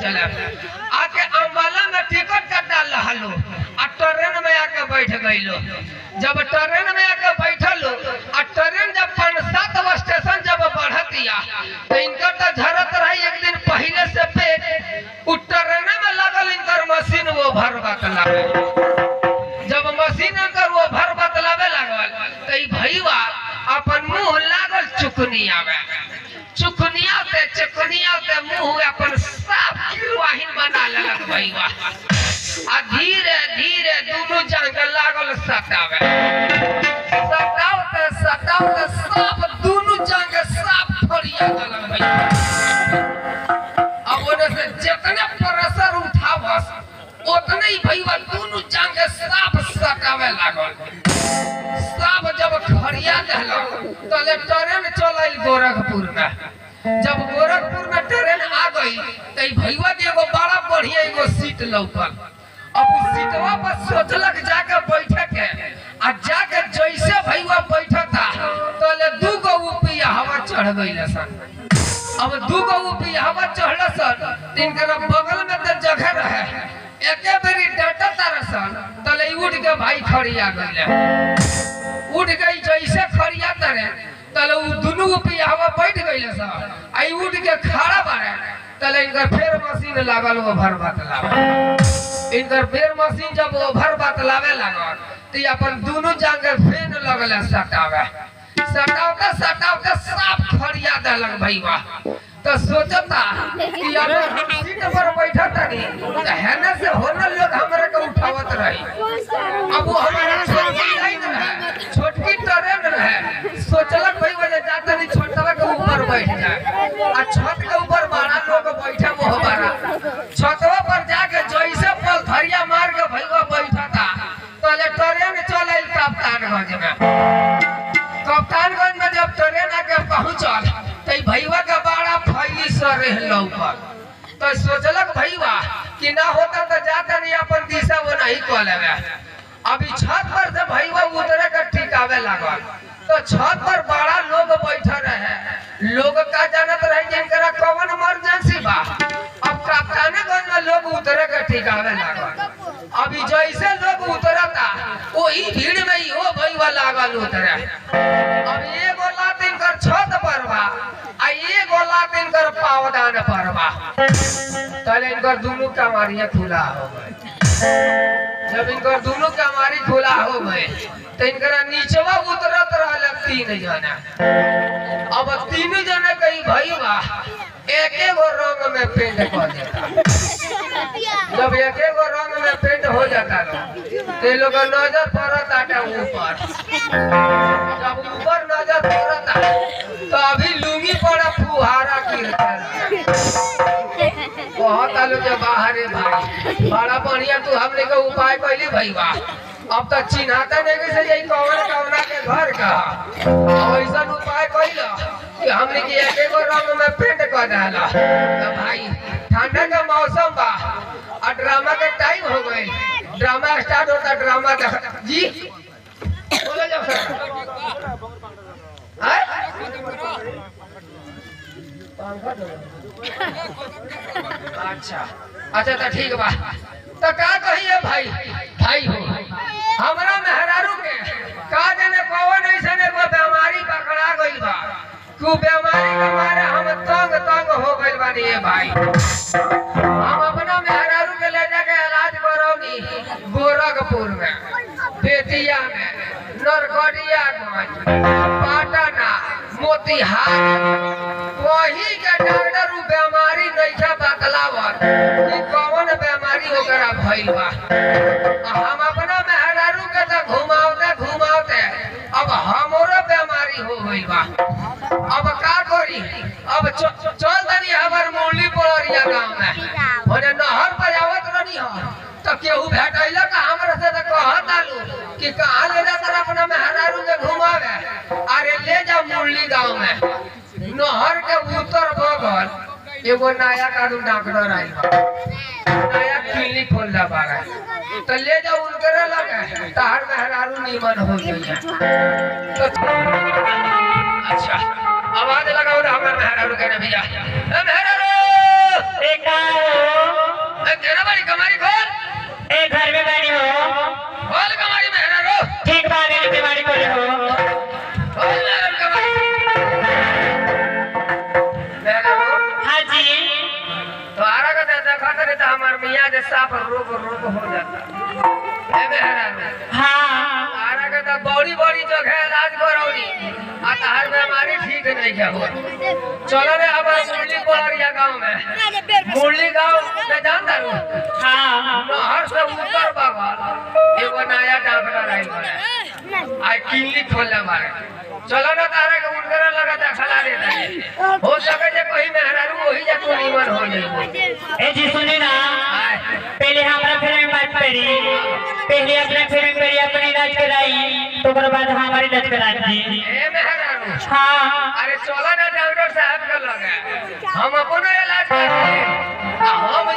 चले आके अम्बाला में टिकट कटा लहलो आ ट्रेन में आके बैठ गइलो। जब ट्रेन में आके बैठलो आ ट्रेन जब 5-7 स्टेशन जब बढ़तिया तो इनकर तो झरत रही एक दिन पहले से पेट उ ट्रेन में लगल इनकर मशीन वो भर बतलावे। जब मशीन इनकर वो भर बतलावे लगल तो ई भईवा अपन मुंह लागल चुकनिया में चुकनिया ते मुंह अपन साफ वाहिन बना लगल भईवा आ धीरे धीरे दोनों जांग लागल सटावे सटावते सब दोनों जांग साफ फरिया लगल भईवा। अब ओने से जितने प्रेशर उठावस उतने ही भईवा दोनों जांग साफ सटावे लागल। साफ जब खरिया देलक तले ट्रेन चलल गोरखपुर में। जब गोरखपुर में ट्रेन आ गई तो भईवा के एगो बड़ा बढ़िया एगो सीट लौकल। अब उस सीटवा पर सोचलक जाके बैठे के आ जाके जैसे भईवा बैठता तले 2 गो ऊपरी हवा चढ़ गइल सन। अब 2 गो ऊपरी हवा चढ़ल सन तिनकर बगल में तो जगह रहे एके बेरी डटत तरसन तले उठ के भाई खड़िया गइले। उठ गई जैसे खड़िया तरे तले उ दोनों ऊपरी हवा बैठ गइले सन आई उठ के खड़ा बारे तले इनकर फेर मशीन लागल वो भर बतलावे। इनकर फेर मशीन जब वो भर बतलावे लागल तो अपन दोनों जांग फेन लगल सटावे सटावते साफ खड़िया देलक भईवा। तो सोचता कि अगर हम सीट पर बैठत नहीं तो हेने से होने लोग हमरे के उठावत रही। अब वो हमारा छोटकी लाइन रहे छोटकी ट्रेन रहे सोचलक भईवा जे जाते नहीं छोटवा के ऊपर बैठ जाए आ छत के ऊपर बड़ा लोग बैठे वो हमारा छतवा पर जाके जैसे पल धरिया मार के भईवा बैठता तले ट्रेन चलल कप्तानगंज में। कप्तानगंज में जब ट्रेन आके पहुंचल तो भईवा का बड़ा फैली सर लौकल। तो सोचलक भईवा कि ना होता तो जाता नहीं अपन दिशा वो नहीं को लेवे। अभी छत पर से भईवा उतरे के ठिकावे लागल तो छत पर बड़ा लोग बैठे रहे। लोग का जानत रहे जिनकरा कौन इमरजेंसी बा। अब कप्तानगंज में लोग उतरे के ठिकावे लागल। अभी जैसे लोग उतरता वही भीड़ में ही हो भईवा लागल उतरे। अब एगो लात इनकर छत पर बा आ एगो लात इनकर पावदान पर बा तले इनकर दोनों कमारियां खुला हो गए। जब इनकर दोनों कमारी खुला हो गए तो इनकरा नीचवा उतरत रहल 3 जना। अब 3 जना कहीं भईवा एक गो रंग में पेंट कर देता। जब एक रंग में पेंट हो जाता तो लोग नजर पड़ता ऊपर। जब ऊपर नजर पड़ता तो अभी लुंगी पर फुहारा गिरता बहुत आलो जो बाहरे भाई बड़ा बढ़िया तू हमने का उपाय कैली भईवा। अब तक चिन्हाता नहीं से यही कौना के घर का ऐसा उपाय कैल कि हमने की एक रंग में पेंट कर डाला। तो भाई ठंडा का मौसम बा और ड्रामा के टाइम हो गए। ड्रामा स्टार्ट होता ड्रामा जी बोलो जब अच्छा अच्छा तो ठीक बा तो का कहिए भाई भाई हो हमरा मेहरारू के का जाने कौन ऐसन एगो बीमारी पकड़ा गइल बा कि बीमारी के मारे हम तंग हो गइल बानी। ये भाई हम अपना मेहरारू के ले जाके इलाज करौनी गोरखपुर में बेतिया में नरकटियागंज पटना मोतिहारी वही के डॉक्टर उ बीमारी नइखे बतलावत कि कौन बीमारी ओकरा भइल बा। हम अपना मेहरारू के तो घुमावते अब हमरो बीमारी हो गइल बा। अब का करी अब चल दनी हमर मुरली पड़रिया गांव में ओने नहर पर आवत रहनी हो तो केहू भेटैला का हमरा से तो कहत आलू कि कहां ले जात अपना मेहरारू के घुमावे। अरे ले जा मुरली गांव में नहर के उत्तर बगल एगो नया कानू डॉक्टर आइल बा नया क्लिनिक खोलला बाड़ा तो ले जा उनके लगे तार मेहरारू नीमन हो गई है। तो अच्छा आवाज लगाओ ना हमारे मेहरारू के भैया मेहरारू करे तो हमार मियाँ जे साफ रोग रोग हो जाता है मेहरारू। हाँ तारा के तो बड़ी बड़ी जगह इलाज करौनी आ तार बीमारी ठीक नहीं है हो। चलो रे हमार मुरली कोरिया गांव में मुरली गांव में जानता हूँ हाँ नहर से ऊपर बगल एगो नया डॉक्टर आइल बा आई क्लिनिक खोलले मारे। चलो ना तारा के उनकरा लगा देखला रे हो सके जे कोई मेहरारू वही जा तू निमन हो जाई। ए जी सुनी ना पहले हमारा फिर में बात करी पहले अपने फिर में करी अपनी इलाज कराई तो ओकर बाद हमारी इलाज कराई ए मेहरारू। हाँ अरे चलो ना डॉक्टर साहब के लगे हम अपनो इलाज करते हम